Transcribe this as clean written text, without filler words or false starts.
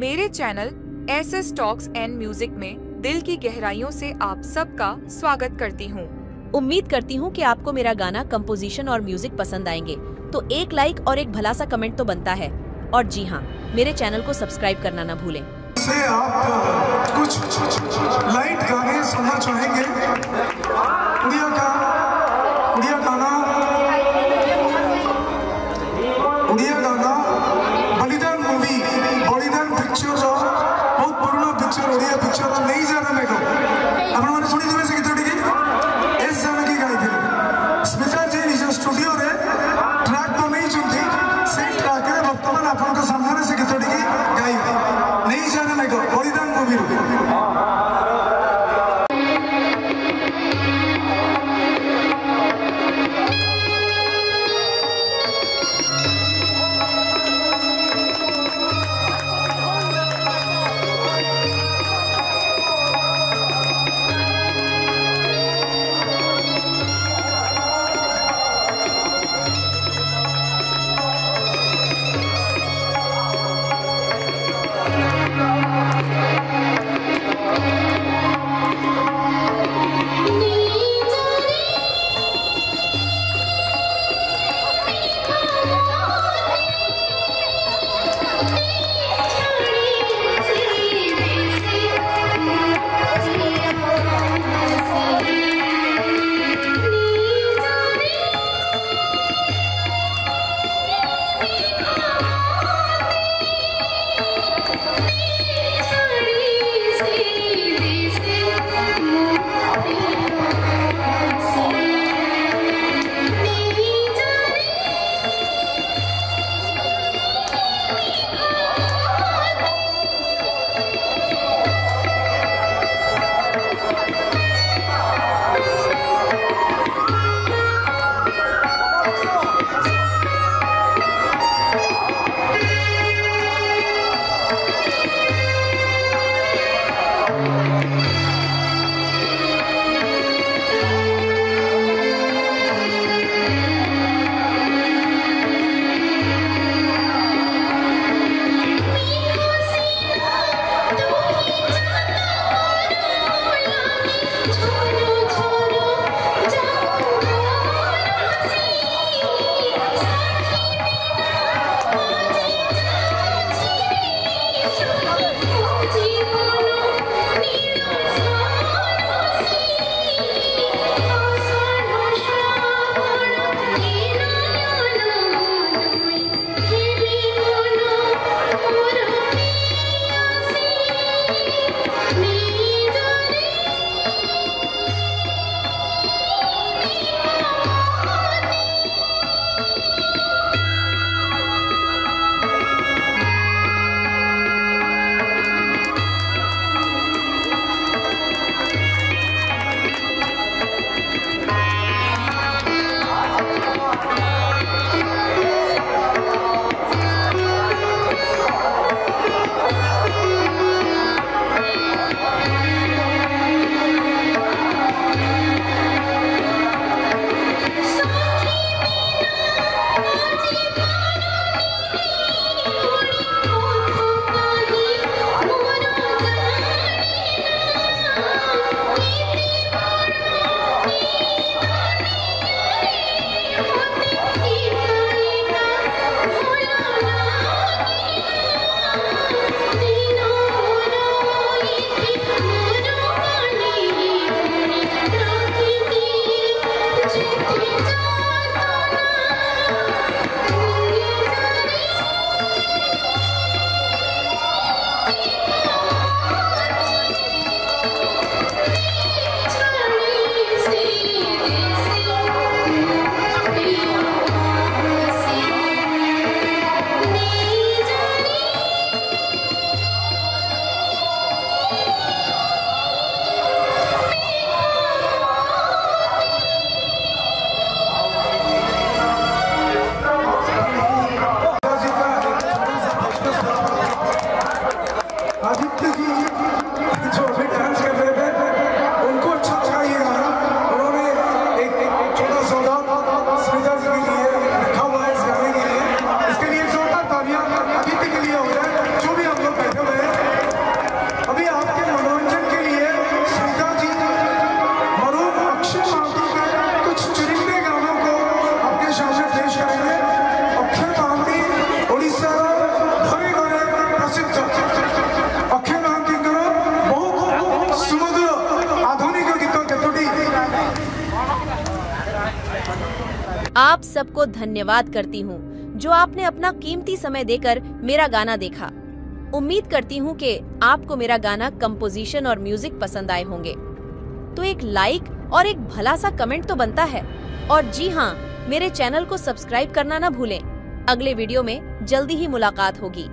मेरे channel SS talks and music में दिल की गहराइयों से आप सबका स्वागत करती हूँ। उम्मीद करती हूँ कि आपको मेरा गाना, कंपोजिशन और म्यूजिक पसंद आएंगे, तो एक लाइक और एक भला सा कमेंट तो बनता है। और जी हाँ, मेरे चैनल को सब्सक्राइब करना ना भूलें। से आप कुछ लाइट गाने सुनना चाहेंगे? उड़िया गाना बलिदान मूवी, बलिदान पिक्चर बहुत पुराना पिक्चर, ओडिया पिक्चर नहीं जाना मेघ आपण माने सुनी दिबे से गीतटी की एस जानकी गाइथिले। स्मिता जी निज स्टूडियो रे ट्रैक तो नहीं चुनती, से ट्रैक रे वर्तमान आपण के सामने से गीतटी की गाइबे नहीं जाना मेघ बलिदान मूवी रो। आप सबको धन्यवाद करती हूँ जो आपने अपना कीमती समय देकर मेरा गाना देखा। उम्मीद करती हूँ कि आपको मेरा गाना कंपोजिशन और म्यूजिक पसंद आए होंगे। तो एक लाइक और एक भला सा कमेंट तो बनता है। और जी हाँ, मेरे चैनल को सब्सक्राइब करना ना भूलें। अगले वीडियो में जल्दी ही मुलाकात होगी।